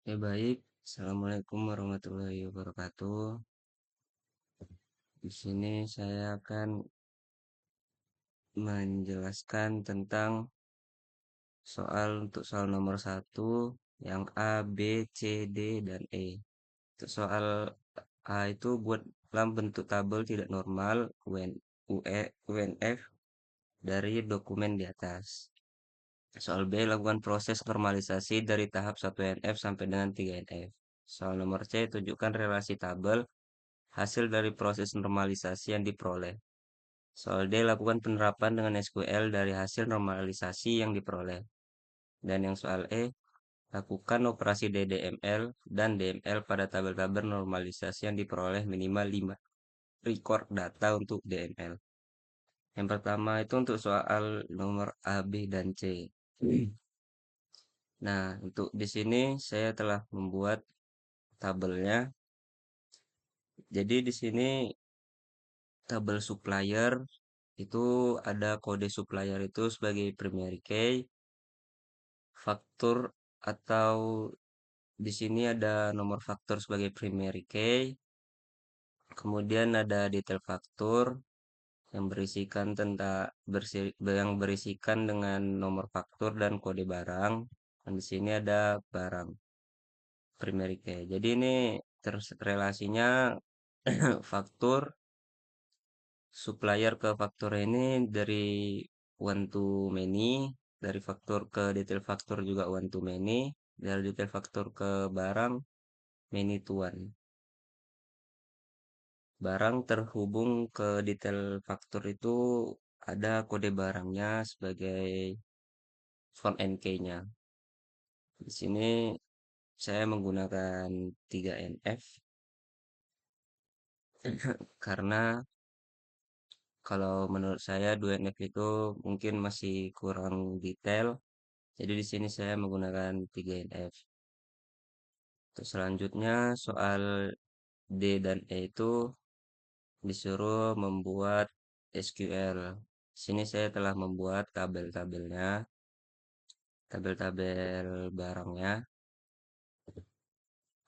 Ya baik, Assalamualaikum warahmatullahi wabarakatuh. Di sini saya akan menjelaskan tentang soal nomor satu yang A, B, C, D, dan E. Untuk soal A itu buat dalam bentuk tabel tidak normal UE, UNF dari dokumen di atas. Soal B, lakukan proses normalisasi dari tahap 1NF sampai dengan 3NF. Soal nomor C, tunjukkan relasi tabel hasil dari proses normalisasi yang diperoleh. Soal D, lakukan penerapan dengan SQL dari hasil normalisasi yang diperoleh. Dan yang soal E, lakukan operasi DDML dan DML pada tabel-tabel normalisasi yang diperoleh minimal 5 record data untuk DML. Yang pertama itu untuk soal nomor A, B, dan C. Nah, untuk di sini saya telah membuat tabelnya. Jadi di sini tabel supplier itu ada kode supplier itu sebagai primary key, faktur atau di sini ada nomor faktur sebagai primary key, kemudian ada detail faktur yang berisikan yang berisikan dengan nomor faktur dan kode barang. Dan di sini ada barang primary key. Jadi ini relasinya faktur supplier ke faktur ini dari one to many, dari faktur ke detail faktur juga one to many, dari detail faktur ke barang many to one. Barang terhubung ke detail faktur itu ada kode barangnya sebagai font NK-nya. Di sini saya menggunakan 3NF karena kalau menurut saya 2NF itu mungkin masih kurang detail. Jadi di sini saya menggunakan 3NF. Terus selanjutnya soal D dan E itu disuruh membuat SQL. Sini saya telah membuat tabel-tabelnya, tabel-tabel barangnya.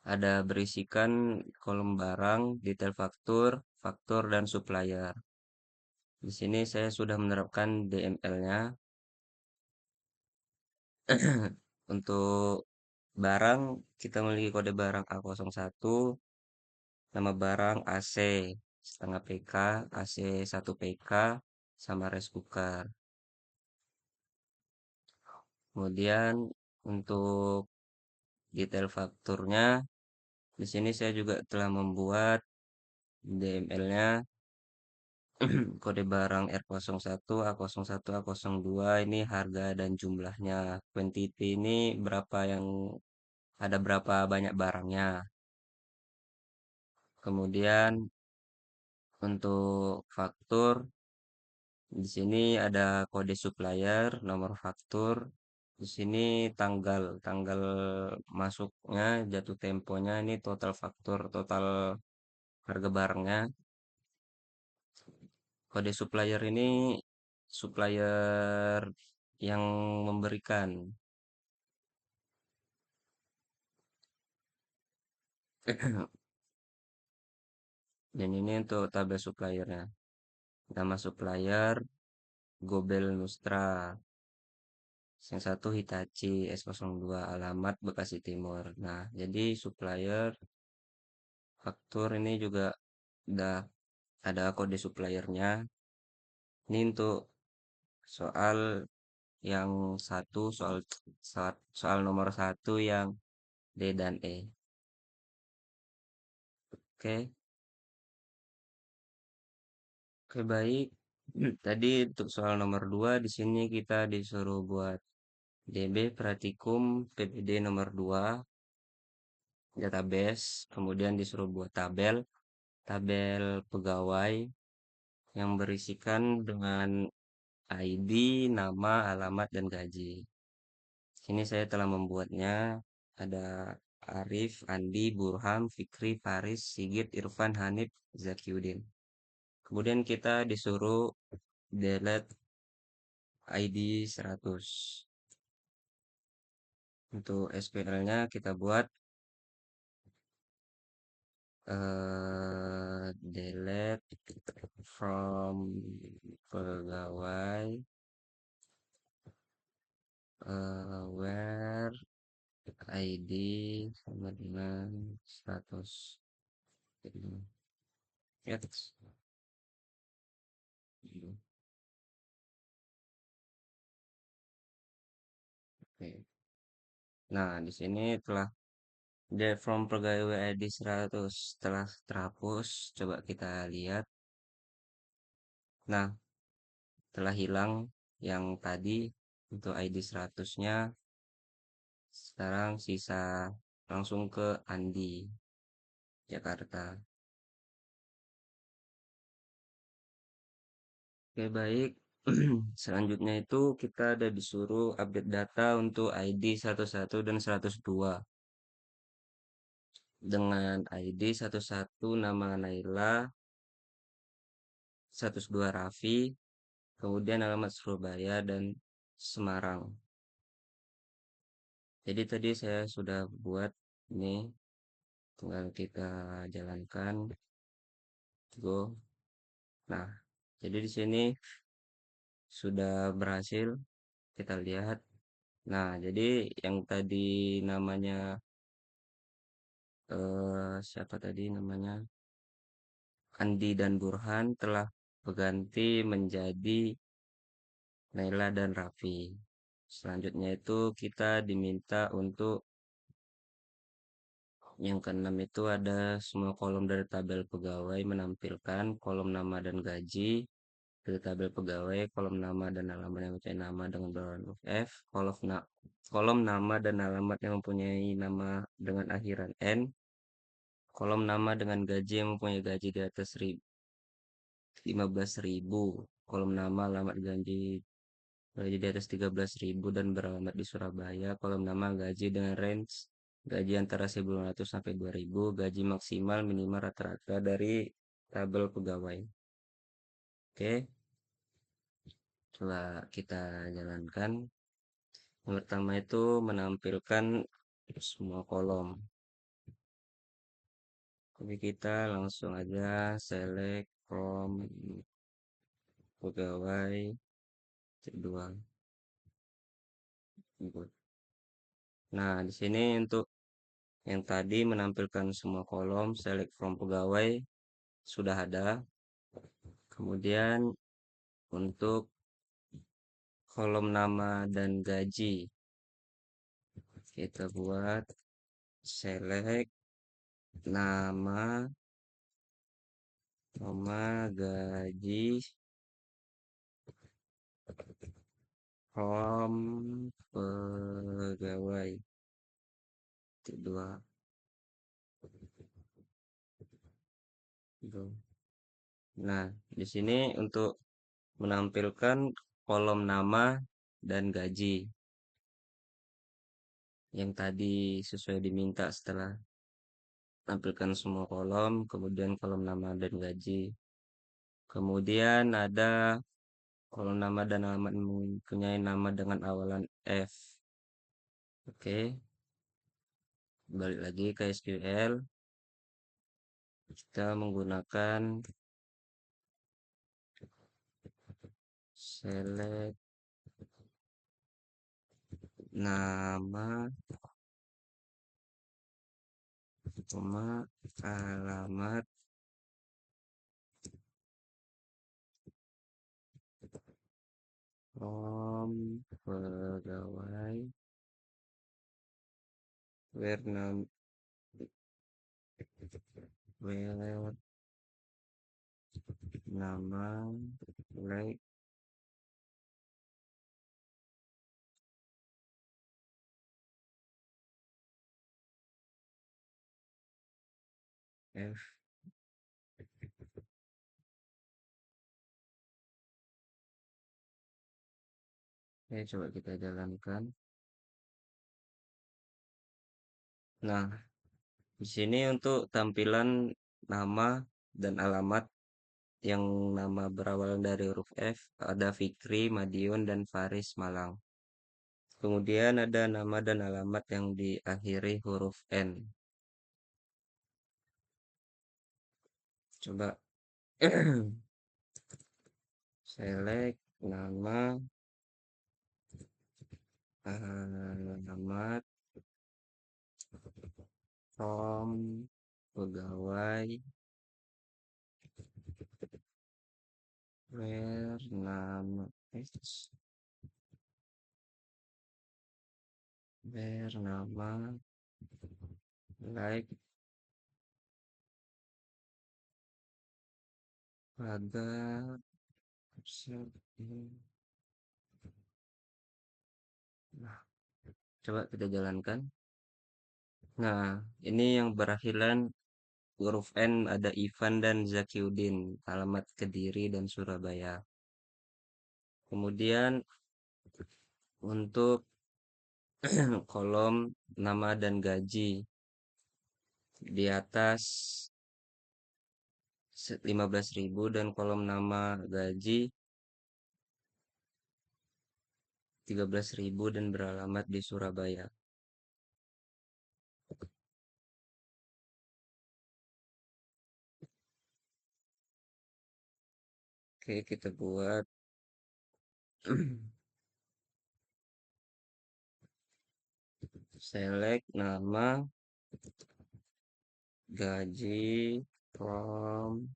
Ada berisikan kolom barang, detail faktur, faktur dan supplier. Di sini saya sudah menerapkan DML-nya. Untuk barang, kita memiliki kode barang A01, nama barang AC setengah PK, AC 1 PK, sama rice cooker. Kemudian untuk detail fakturnya, di sini saya juga telah membuat DML-nya kode barang R01, A01, A02 ini harga dan jumlahnya. Quantity ini berapa banyak barangnya. Kemudian untuk faktur di sini ada kode supplier, nomor faktur. Di sini tanggal masuknya, jatuh temponya ini total faktur, total harga barangnya. Kode supplier ini supplier yang memberikan. Dan ini untuk tabel suppliernya. Nama supplier Gobel Nustra. Yang satu Hitachi S02 alamat Bekasi Timur. Nah, jadi supplier faktur ini juga udah ada kode suppliernya. Ini untuk soal yang satu soal nomor satu yang D dan E. Oke, oke baik. Tadi untuk soal nomor 2 di sini kita disuruh buat DB Pratikum PPD nomor 2 database, kemudian disuruh buat tabel pegawai yang berisikan dengan ID, nama, alamat, dan gaji. Sini saya telah membuatnya. Ada Arif, Andi, Burham, Fikri, Faris, Sigit, Irfan, Hanif, Zakiuddin. Kemudian kita disuruh delete ID 100. Untuk SQL-nya kita buat Delete from pegawai where ID sama dengan 100 X. Oke. Nah, di sini telah delete from pegawai ID 100 telah terhapus. Coba kita lihat. Nah, telah hilang yang tadi untuk ID 100-nya. Sekarang sisa langsung ke Andi, Jakarta. Oke, baik. Selanjutnya itu kita ada disuruh update data untuk ID 11 dan 102. Dengan ID 11 nama Naila, 102 Raffi, kemudian alamat Surabaya dan Semarang. Jadi tadi saya sudah buat ini, tinggal kita jalankan. Go. Nah, jadi di sini sudah berhasil kita lihat. Nah, jadi yang tadi namanya siapa tadi namanya? Andi dan Burhan telah berganti menjadi Naila dan Raffi. Selanjutnya itu kita diminta untuk yang keenam itu ada semua kolom dari tabel pegawai menampilkan kolom nama dan gaji dari tabel pegawai, kolom nama dan alamat yang mempunyai nama dengan bawaan huruf F, kolom nama dan alamat yang mempunyai nama dengan akhiran N, kolom nama dengan gaji yang mempunyai gaji di atas 15.000, kolom nama alamat gaji gaji di atas 13.000 dan beralamat di Surabaya, kolom nama gaji dengan range gaji antara 1.500 sampai 2.000, gaji maksimal minimal rata-rata dari tabel pegawai. Oke, coba kita jalankan. Yang pertama itu menampilkan semua kolom. Jadi kita langsung aja select from pegawai kedua. Nah, di sini untuk yang tadi menampilkan semua kolom select from pegawai sudah ada. Kemudian untuk kolom nama dan gaji kita buat select nama, gaji from pegawai kedua. Nah, di sini untuk menampilkan kolom nama dan gaji yang tadi sesuai diminta setelah tampilkan semua kolom, kemudian kolom nama dan gaji. Kemudian ada kolom nama dan alamat mempunyai nama dengan awalan F. Oke, balik lagi ke SQL. Kita menggunakan select nama, alamat from pegawai where where nama like F. Oke, coba kita jalankan. Nah, di sini untuk tampilan nama dan alamat yang nama berawal dari huruf F ada Fikri, Madiun, dan Faris Malang. Kemudian ada nama dan alamat yang diakhiri huruf N. Coba select nama, alamat, from, pegawai, where, nama, where, nama, like, pada, nah, coba kita jalankan. Nah, ini yang berakhiran huruf N ada Ivan dan Zakiuddin, alamat Kediri dan Surabaya. Kemudian untuk kolom nama dan gaji di atas 15.000 dan kolom nama gaji 13.000 dan beralamat di Surabaya. Oke, kita buat select nama, gaji, from,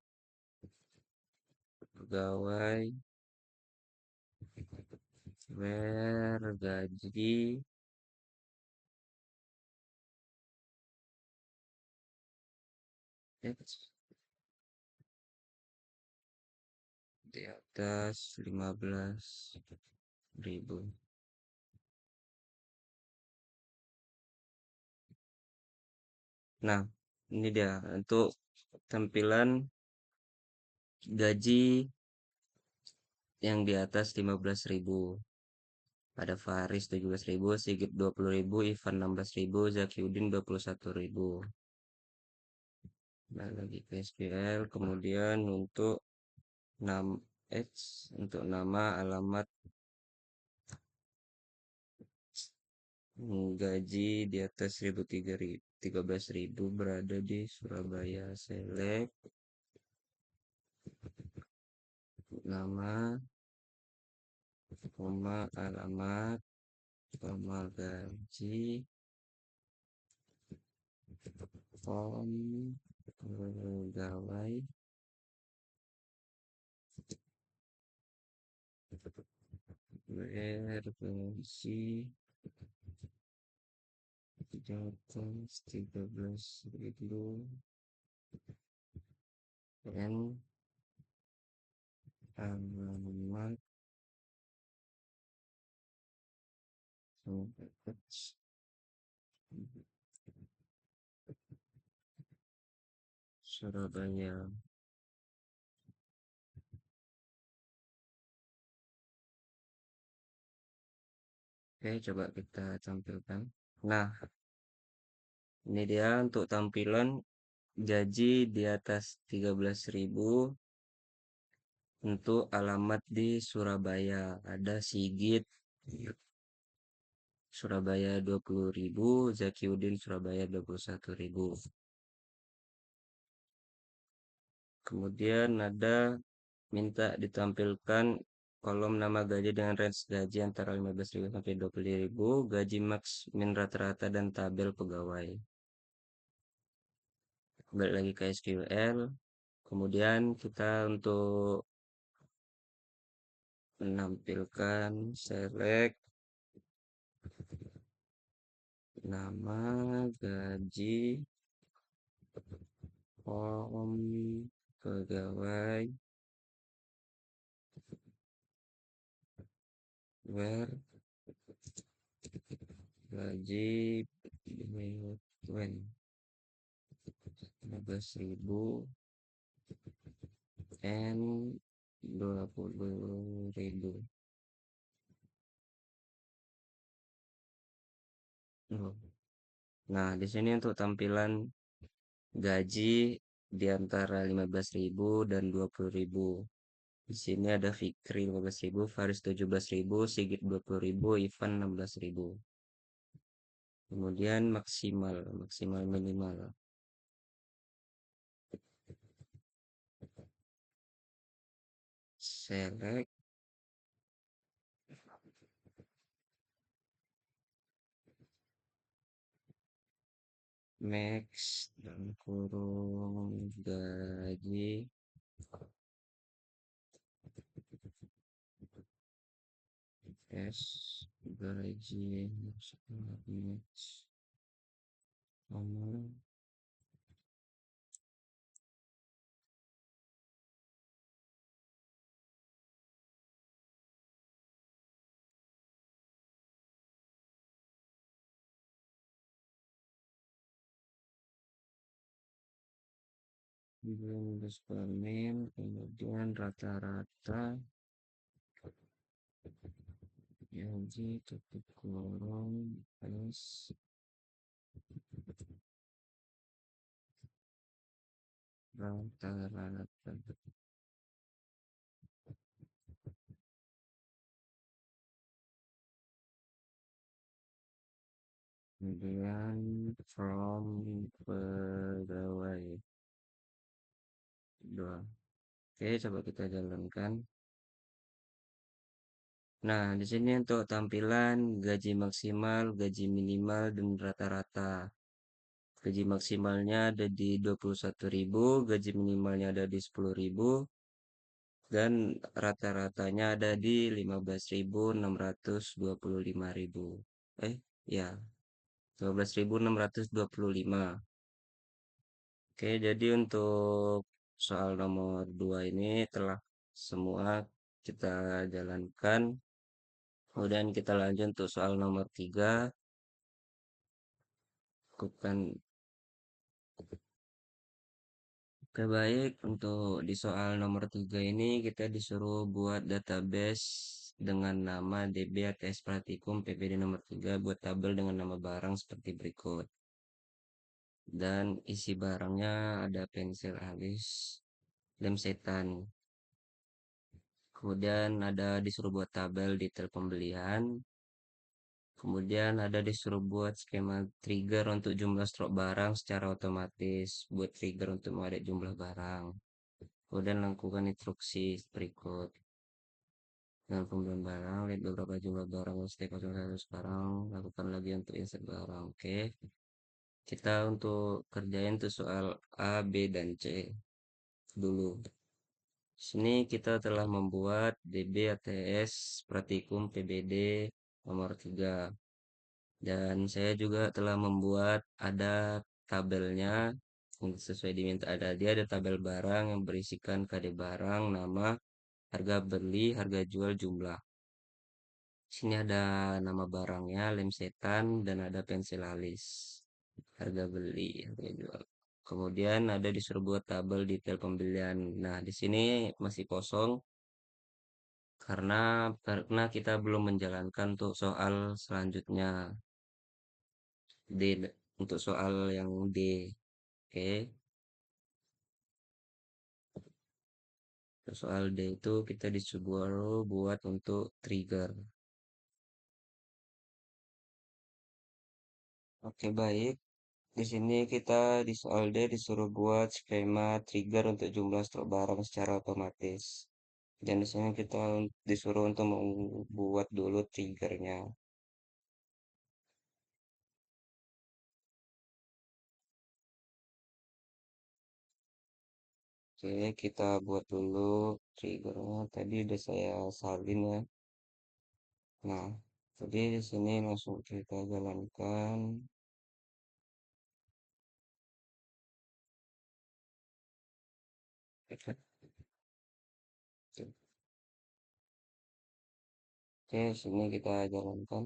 pegawai, where, gaji, X, di atas 15.000. Nah, ini dia untuk tampilan gaji yang di atas 15.000. Ada Faris 17.000, Sigit 20.000, Ivan 16.000, Zakiuddin 21.000. Nah, lagi ke SQL, kemudian untuk nama untuk nama, alamat, gaji di atas 13.000 berada di Surabaya. Select nama, koma, alamat, koma, gaji, form, pegawai, where, gaji, di atas 13.000 and alamat Surabaya. Oke, coba kita tampilkan. Nah, ini dia untuk tampilan gaji di atas 13.000 untuk alamat di Surabaya. Ada Sigit Surabaya 20.000, Zakiuddin Surabaya 21.000. Kemudian ada minta ditampilkan kolom nama gaji dengan range gaji antara 15.000 sampai 20.000, gaji max min rata-rata dan tabel pegawai. Balik lagi ke SQL. Kemudian kita untuk menampilkan select nama, gaji, form, pegawai, where, gaji, when, 15.000 and 20.000. Nah, di sini untuk tampilan gaji di antara 15.000 dan 20.000. Di sini ada Fikri 15.000, Faris 17.000, Sigit 20.000, Ivan 16.000. Kemudian maksimal minimal. select max dan kurung gaji S gaji max sama bonus per min, kemudian rata-rata gaji tutup kurung plus rata-rata. Kemudian from pegawai dua. Oke, coba kita jalankan. Nah, di sini untuk tampilan gaji maksimal, gaji minimal, dan rata-rata. Gaji maksimalnya ada di 21.000, gaji minimalnya ada di 10.000, dan rata-ratanya ada di 15.625.000. Ya, 15.625. Oke, jadi untuk soal nomor 2 ini telah semua kita jalankan. Kemudian kita lanjut untuk soal nomor 3. Lakukan. Oke, baik. Untuk di soal nomor 3 ini kita disuruh buat database dengan nama DB ATS Praktikum PPD nomor 3 buat tabel dengan nama barang seperti berikut. Dan isi barangnya ada pensil alis, lem setan. Kemudian ada disuruh buat tabel detail pembelian. Kemudian ada disuruh buat skema trigger untuk jumlah stok barang secara otomatis. Buat trigger untuk mengadek jumlah barang. Kemudian lakukan instruksi berikut. Dengan pembelian barang, lihat beberapa jumlah barang stok 01 sekarang. Lakukan lagi untuk insert barang. Oke. Kita untuk kerjain tuh soal A, B, dan C dulu. Sini kita telah membuat DB ATS Praktikum PBD nomor 3. Dan saya juga telah membuat ada tabelnya sesuai diminta ada tabel barang yang berisikan kode barang, nama, harga beli, harga jual, jumlah. Sini ada nama barangnya, lem setan, dan ada pensil alis. Harga beli, harga jual. Kemudian ada disuruh buat tabel detail pembelian. Nah, di sini masih kosong karena kita belum menjalankan untuk soal selanjutnya. D untuk soal yang D. Oke. Soal D itu kita disuruh buat untuk trigger. Oke, baik. Di sini kita di soal D disuruh buat skema trigger untuk jumlah stok barang secara otomatis. Dan di sini kita disuruh untuk membuat dulu triggernya. Oke, kita buat dulu triggernya. Tadi udah saya salin ya. Nah, jadi di sini langsung kita jalankan. Oke, sini kita jalankan.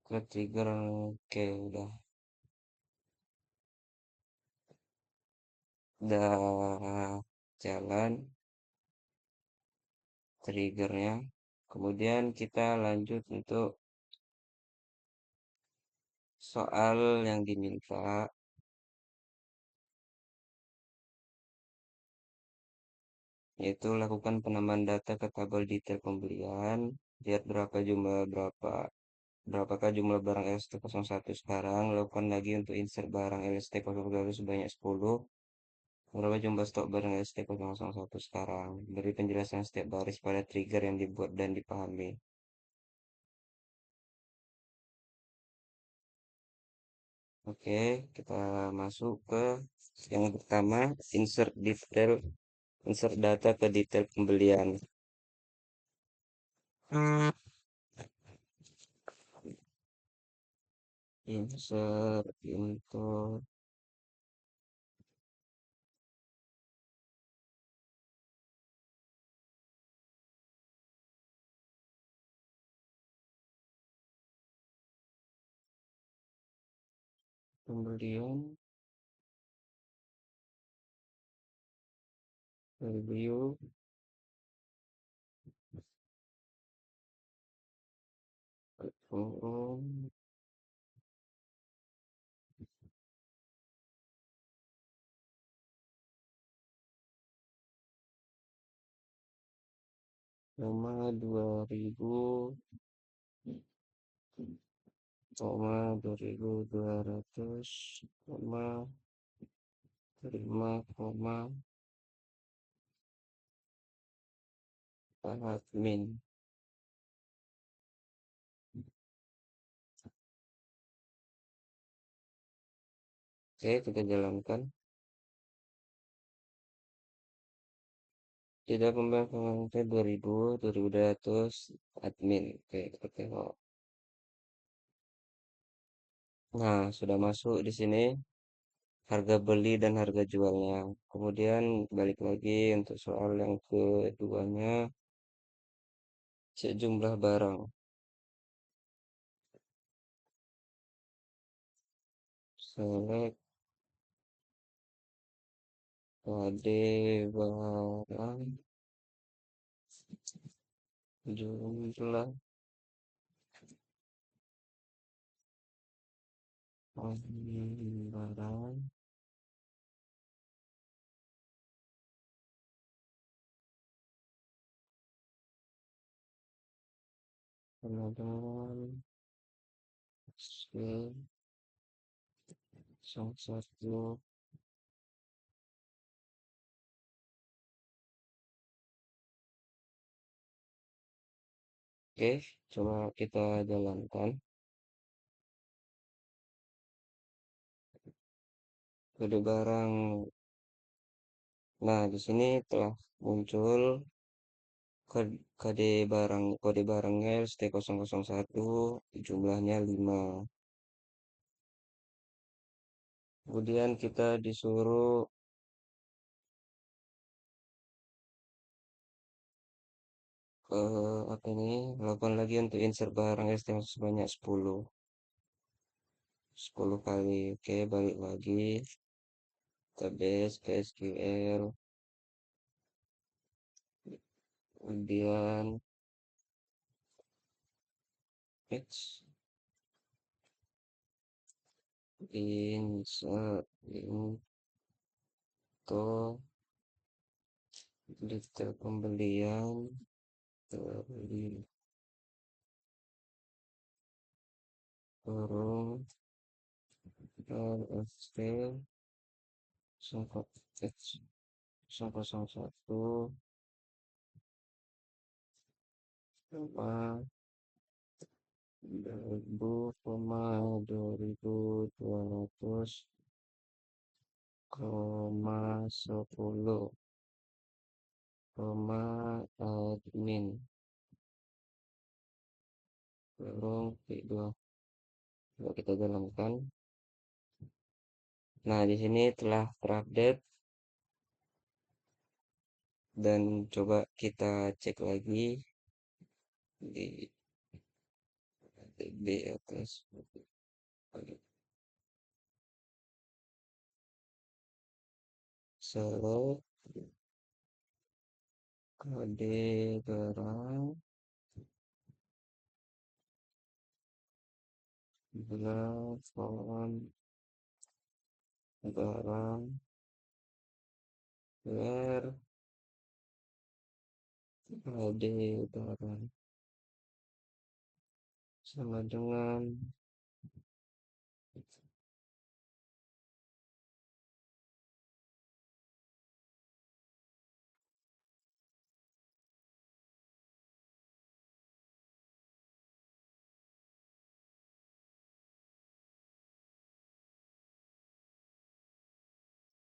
Ke trigger, oke udah jalan triggernya. Kemudian kita lanjut untuk soal yang diminta, yaitu lakukan penambahan data ke tabel detail pembelian. Lihat berapakah jumlah barang LST01 sekarang. Lakukan lagi untuk insert barang LST01 sebanyak 10. Berapa jumlah stok barang ST001 sekarang? Beri penjelasan setiap baris pada trigger yang dibuat dan dipahami. Oke, kita masuk ke yang pertama, insert data ke detail pembelian. Insert into pembelian, review, forum, koma 2000, koma 2200, koma 5, koma admin. Oke, kita jalankan. Tidak pembayaran 2000, 2200, admin. Oke, kita tengok. Nah, sudah masuk di sini harga beli dan harga jualnya. Kemudian balik lagi untuk soal yang keduanya, cek jumlah barang. Select kode barang, jumlah barang, kemudian skill, satu. Oke, coba kita jalankan. Kode barang. Nah, di sini telah muncul kode barangnya ST001, jumlahnya 5. Kemudian kita disuruh apa ini? Lakukan lagi untuk insert barang ST sebanyak 10. 10 kali. Oke, balik lagi. Database ke SQL. Kemudian next. Insert into detail pembelian. Beli burung LST sangkut H 001 koma 2000, koma 2200, koma 10, koma admin burung P2. Coba kita jalankan. Nah, di sini telah terupdate dan coba kita cek lagi di atas. Select kode barang, jumlah font barang, where kode barang sama dengan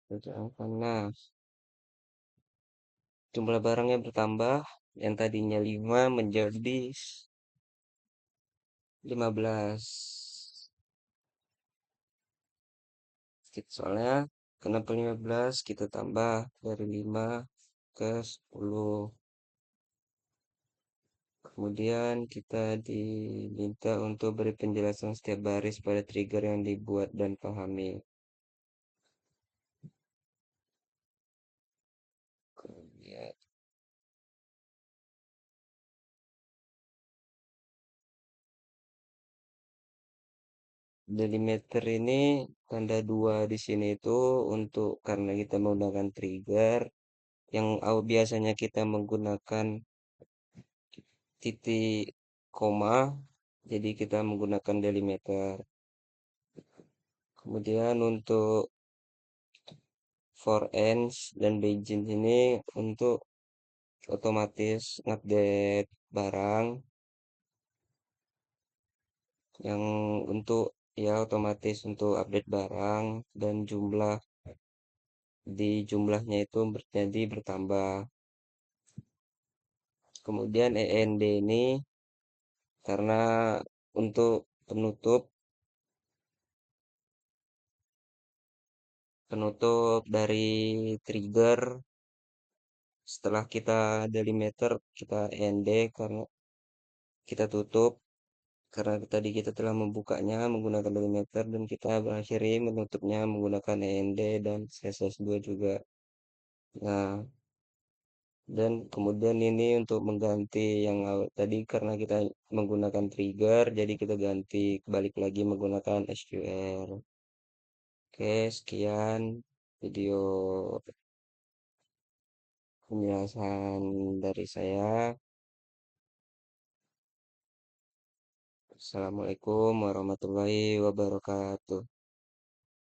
Kerjakan. Nah, jumlah barangnya bertambah. Yang tadinya 5 menjadi 15. Soalnya kenapa 15? Kita tambah dari 5 ke 10. Kemudian kita diminta untuk beri penjelasan setiap baris pada trigger yang dibuat dan pahami. Kemudian delimiter ini tanda dua di sini itu untuk karena kita menggunakan trigger yang biasanya kita menggunakan titik koma, jadi kita menggunakan delimiter. Kemudian untuk for ends dan begin ini untuk otomatis ngupdate barang yang untuk ya otomatis untuk update barang dan jumlahnya itu jadi bertambah. Kemudian END ini karena untuk penutup penutup dari trigger setelah kita delimiter kita END karena kita tutup karena tadi kita telah membukanya menggunakan delimiter dan kita mengakhiri menutupnya menggunakan END dan CSS2 juga. Nah, dan kemudian ini untuk mengganti yang tadi karena kita menggunakan trigger, jadi kita ganti balik lagi menggunakan SQL. Oke, sekian video penjelasan dari saya. Assalamualaikum warahmatullahi wabarakatuh.